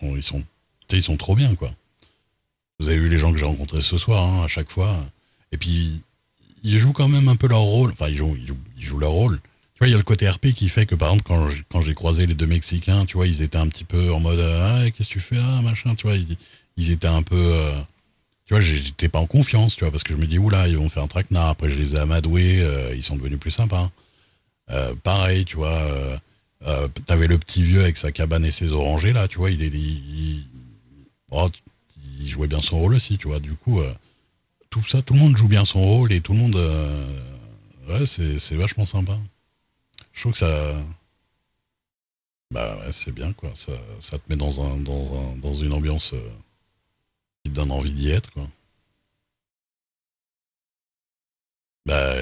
Bon, ils sont trop bien, quoi. Vous avez vu les gens que j'ai rencontrés ce soir, hein, à chaque fois. Et puis, ils jouent quand même un peu leur rôle. Enfin, ils jouent leur rôle. Tu vois, il y a le côté RP qui fait que, par exemple, quand j'ai croisé les deux Mexicains, tu vois, ils étaient un petit peu en mode ah, qu'est-ce que tu fais là, machin, tu vois. Ils étaient un peu. Tu vois, j'étais pas en confiance, tu vois, parce que je me dis, oula, ils vont faire un traquenard. Après, je les ai amadoués, ils sont devenus plus sympas. Pareil, tu vois. T'avais le petit vieux avec sa cabane et ses orangers, là, tu vois, oh, il jouait bien son rôle aussi, tu vois. Du coup, tout ça, tout le monde joue bien son rôle et tout le monde. Ouais, c'est vachement sympa. Je trouve que ça. Bah ouais, c'est bien, quoi. Ça te met dans une ambiance qui te donne envie d'y être, quoi. Bah,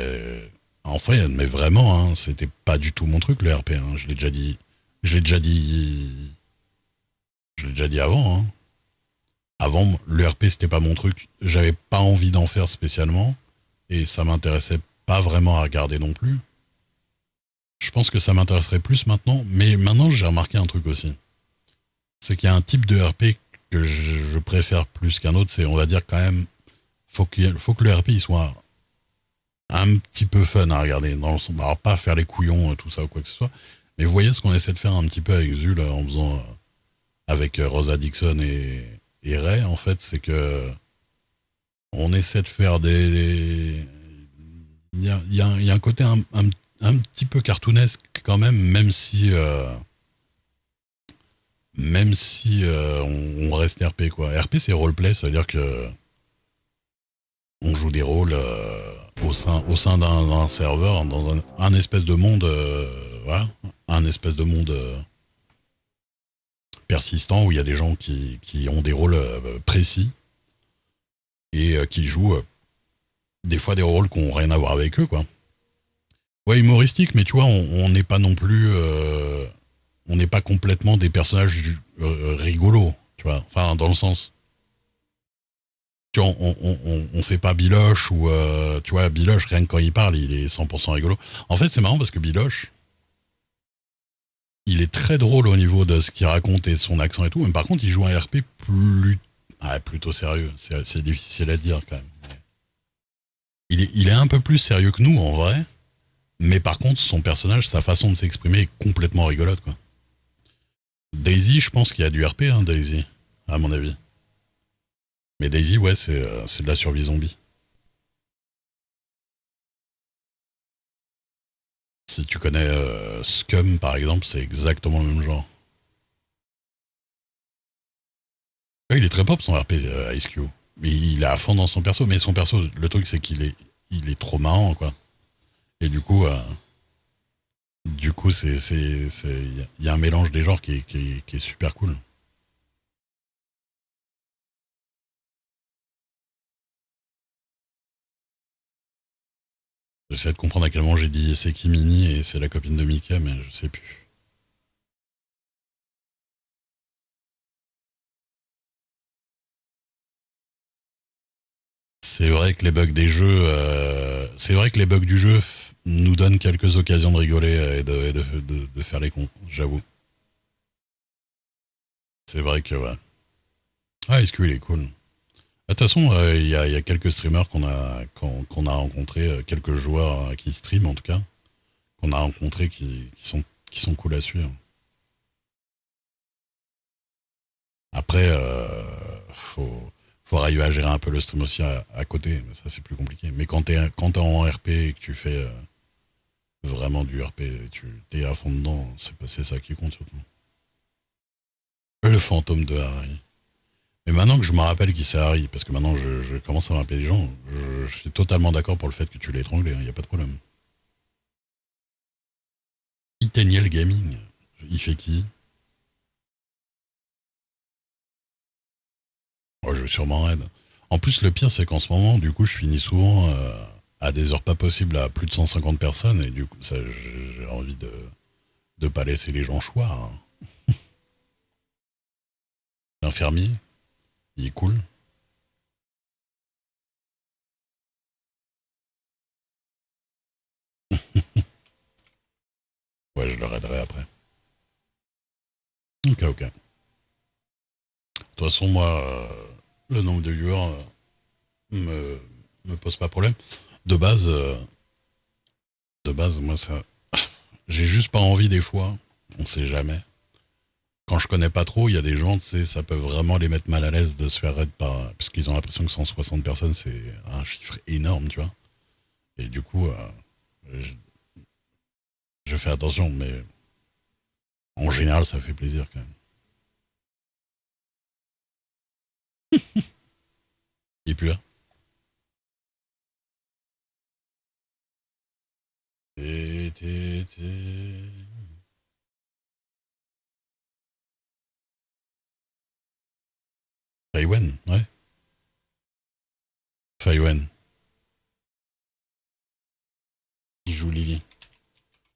en fait, mais vraiment, hein, c'était pas du tout mon truc, le RP. Hein. Je l'ai déjà dit. Je l'ai déjà dit. Je l'ai déjà dit avant. Hein. Avant, le RP, c'était pas mon truc. J'avais pas envie d'en faire spécialement. Et ça m'intéressait pas vraiment à regarder non plus. Je pense que ça m'intéresserait plus maintenant. Mais maintenant, j'ai remarqué un truc aussi. C'est qu'il y a un type de RP que je préfère plus qu'un autre. C'est, on va dire, quand même, faut que le RP il soit un petit peu fun à regarder. Dans le sens, alors pas faire les couillons, tout ça ou quoi que ce soit. Mais vous voyez ce qu'on essaie de faire un petit peu avec Zul en faisant avec Rosa Dixon et Ray, en fait, c'est que on essaie de faire il y a un côté un petit peu cartoonesque quand même, même si on reste RP quoi. RP c'est roleplay, c'est-à-dire que on joue des rôles au sein d'un serveur, dans un espèce de monde, voilà, un espèce de monde persistant où il y a des gens qui ont des rôles précis et qui jouent des fois des rôles qui n'ont rien à voir avec eux, quoi. Ouais, humoristique, mais tu vois, on n'est pas non plus, on n'est pas complètement des personnages rigolos, tu vois. Enfin, dans le sens, tu vois, on fait pas Biloche ou, tu vois, Biloche, rien que quand il parle, il est 100% rigolo. En fait, c'est marrant parce que Biloche, il est très drôle au niveau de ce qu'il raconte et son accent et tout, mais par contre, il joue un RP plutôt sérieux. C'est difficile à dire quand même. Il est un peu plus sérieux que nous en vrai, mais par contre, son personnage, sa façon de s'exprimer est complètement rigolote, quoi. Daisy, je pense qu'il y a du RP, hein, Daisy, à mon avis. Mais Daisy, ouais, c'est de la survie zombie. Si tu connais Scum, par exemple, c'est exactement le même genre. Ouais, il est très pop, son RP, Ice Cube. Mais il est à fond dans son perso. Mais son perso, le truc, c'est il est trop marrant, quoi. Et du coup, il y a un mélange des genres qui est super cool. J'essaie de comprendre à quel moment j'ai dit c'est qui Minnie et c'est la copine de Mickey, mais je sais plus. C'est vrai que les bugs des jeux, c'est vrai que les bugs du jeu nous donnent quelques occasions de rigoler de faire les cons, j'avoue. C'est vrai que ouais. Ah, est-ce qu'il est cool. De toute façon, il y a quelques streamers qu'on a rencontrés, quelques joueurs qui streament en tout cas, qu'on a rencontrés qui sont cool à suivre. Après, faut arriver à gérer un peu le stream aussi à côté, mais ça c'est plus compliqué. Mais quand t'es en RP et que tu fais vraiment du RP, tu t'es à fond dedans, c'est ça qui compte surtout. Le fantôme de Harry. Mais maintenant que je me rappelle qui c'est Harry, parce que maintenant je commence à me rappeler les gens, je suis totalement d'accord pour le fait que tu l'as étranglé, il n'y a pas de problème. Itaniel Gaming, il fait qui? Moi, je vais sûrement raid. En plus, le pire, c'est qu'en ce moment, du coup, je finis souvent à des heures pas possibles à plus de 150 personnes, et du coup, ça, j'ai envie de pas laisser les gens choir. Hein. L'infirmier, il est cool. Ouais, je le raiderai après. Ok, ok. toute façon, moi, le nombre de viewers me pose pas problème. De base, euh, de base, moi, ça, j'ai juste pas envie des fois. On sait jamais. Quand je connais pas trop, il y a des gens, tu sais, ça peut vraiment les mettre mal à l'aise de se faire raid par, parce qu'ils ont l'impression que 160 personnes, c'est un chiffre énorme, tu vois. Et du coup, je, je fais attention, mais en général, ça fait plaisir quand même. Et puis là, Faiwen, ouais. Faiwen, qui joue Lily.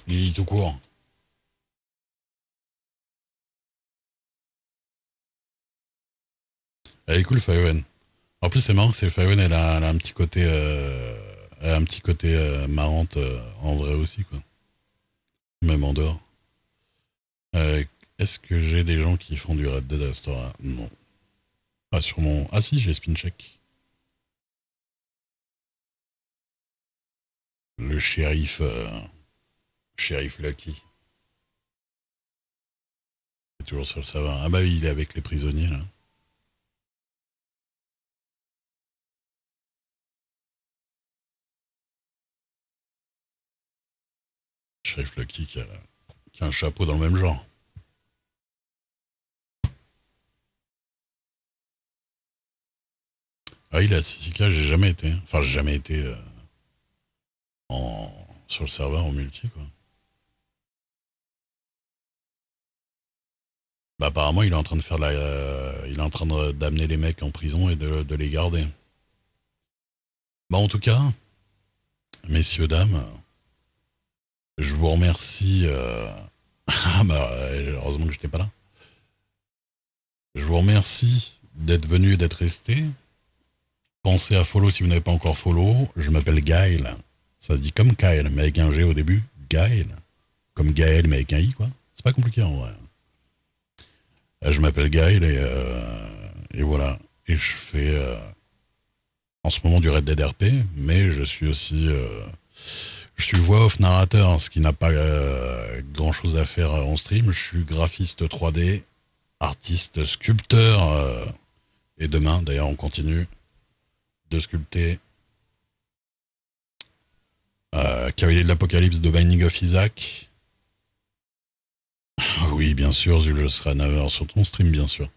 Lily tout court. Elle est cool, Faiwen. En plus, c'est marrant, c'est Faiwen, elle a un petit côté, elle a un petit côté marrante en vrai aussi, quoi. Même en dehors. Euh, Est-ce que j'ai des gens qui font du Red Dead Restaurant? Non. Pas sur mon. Ah si, j'ai Spin Check. Le shérif. Shérif Lucky. C'est toujours sur le serveur. Ah bah oui, il est avec les prisonniers, là. Shérif Lucky qui a un chapeau dans le même genre. Ah, il est à Sisika, j'ai jamais été. Enfin, j'ai jamais été en... sur le serveur en multi, quoi. Bah, apparemment, il est en train de faire il est en train d'amener les mecs en prison et de les garder. Bah, en tout cas, messieurs, dames, je vous remercie. Ah, bah, heureusement que j'étais pas là. Je vous remercie d'être venu et d'être resté. Pensez à follow si vous n'avez pas encore follow. Je m'appelle Gaël. Ça se dit comme Kyle, mais avec un G au début. Gaël. Comme Gaël, mais avec un I, quoi. C'est pas compliqué en vrai. Je m'appelle Gaël et voilà. Et je fais en ce moment du Red Dead RP, mais je suis aussi. Je suis voix off narrateur, ce qui n'a pas grand chose à faire en stream. Je suis graphiste 3D, artiste, sculpteur. Et demain, d'ailleurs, on continue de sculpter Cavalier de l'Apocalypse de Binding of Isaac. Oui, bien sûr, Zul, je serai à 9h sur ton stream, bien sûr.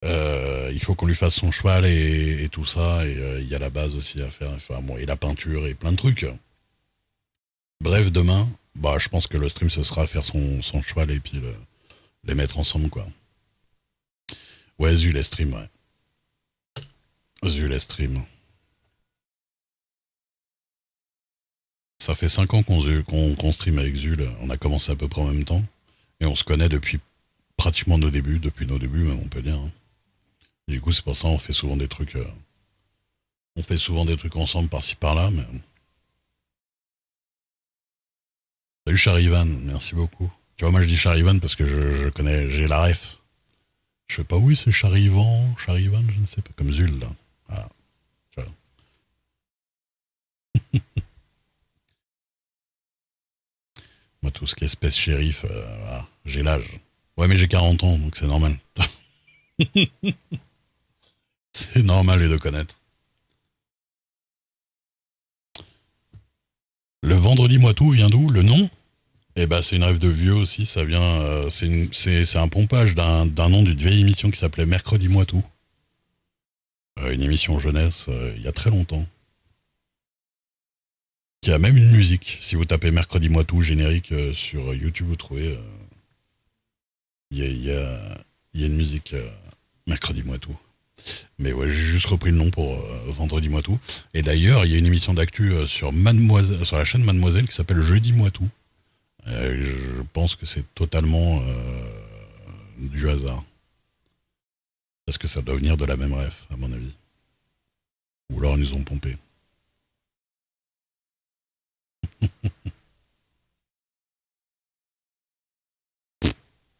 Il faut qu'on lui fasse son cheval et tout ça, et il y a la base aussi à faire, enfin, bon, et la peinture et plein de trucs. Bref, demain, bah, je pense que le stream, ce sera faire son cheval et puis les mettre ensemble, quoi. Ouais, Zul est stream, ouais. Zul est stream. Ça fait 5 ans qu'on stream avec Zul, on a commencé à peu près en même temps, et on se connaît depuis pratiquement nos débuts, depuis nos débuts même, on peut dire, hein. Du coup, c'est pour ça qu'on fait souvent des trucs. On fait souvent des trucs ensemble par-ci par-là. Mais... Salut Charivan, merci beaucoup. Tu vois, moi je dis Charivan parce que je connais, j'ai la ref. Je sais pas, oui, c'est Charivan, Charivan, je ne sais pas, comme Zul là. Ah, tu vois. Moi, tout ce qui est espèce shérif, voilà, j'ai l'âge. Ouais, mais j'ai 40 ans, donc c'est normal. C'est normal de connaître. Le vendredi moi tout vient d'où? Le nom? Eh ben, c'est une rêve de vieux aussi, ça vient. C'est un pompage d'un nom d'une vieille émission qui s'appelait Mercredi moi tout. Une émission jeunesse il y a très longtemps. Qui a même une musique. Si vous tapez Mercredi moi tout générique sur YouTube, vous trouvez. Il y, a, il y, a, il y a une musique Mercredi moi tout. Mais ouais, j'ai juste repris le nom pour Vendredi moi tout. Et d'ailleurs, il y a une émission d'actu sur Mademoiselle, sur la chaîne Mademoiselle qui s'appelle Jeudi moi tout. Je pense que c'est totalement du hasard. Parce que ça doit venir de la même ref, à mon avis. Ou alors ils nous ont pompé.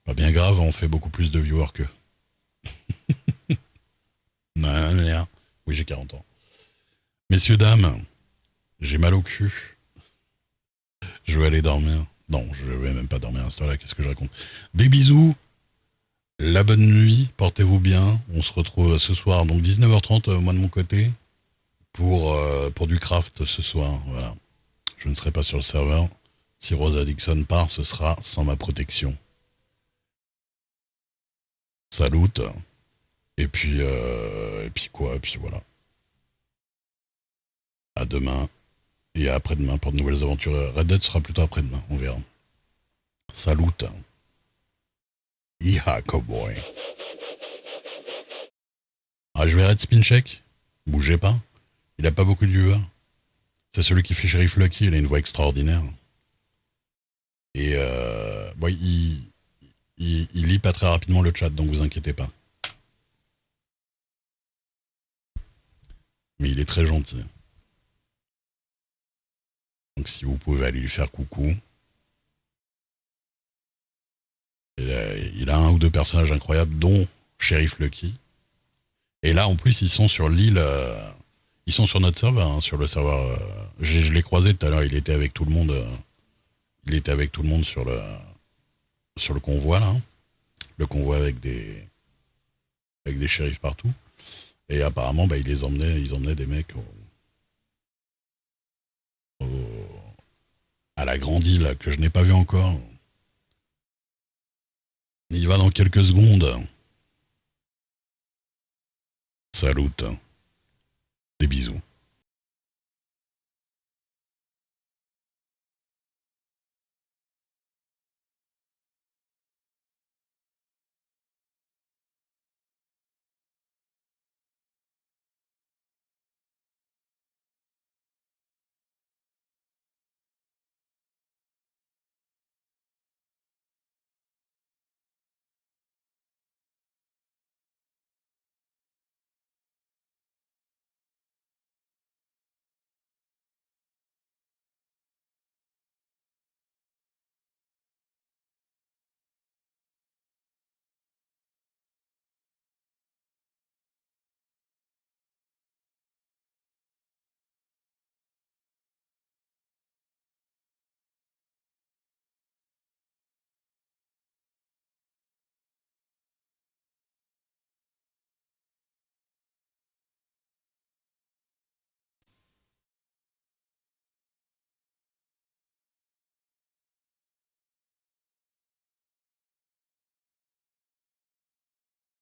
Pas bien grave, on fait beaucoup plus de viewers qu'eux. Oui, j'ai 40 ans. Messieurs, dames, j'ai mal au cul. Je vais aller dormir. Non, je vais même pas dormir à ce temps-là. Qu'est-ce que je raconte? Des bisous. La bonne nuit. Portez-vous bien. On se retrouve ce soir, donc 19h30, moi de mon côté, pour du craft ce soir. Voilà. Je ne serai pas sur le serveur. Si Rosa Dixon part, ce sera sans ma protection. Salut. Et puis quoi? Et puis voilà. À demain et à après-demain pour de nouvelles aventures. Red Dead sera plutôt après-demain, on verra. Salut. Iha, cowboy. Ah, je vais Red Spin Check. Bougez pas. Il a pas beaucoup de viewers. C'est celui qui fait Sheriff Lucky, il a une voix extraordinaire. Et bon, il lit pas très rapidement le chat, donc vous inquiétez pas. Mais il est très gentil. Donc si vous pouvez aller lui faire coucou. Il a un ou deux personnages incroyables, dont Sheriff Lucky. Et là, en plus, ils sont sur l'île. Ils sont sur notre serveur, hein, sur le serveur. Je l'ai croisé tout à l'heure. Il était avec tout le monde. Il était avec tout le monde sur le convoi là, hein. Le convoi avec des shérifs partout. Et apparemment, bah, ils emmenaient des mecs à la grande île que je n'ai pas vu encore. Il y va dans quelques secondes. Salut. Des bisous.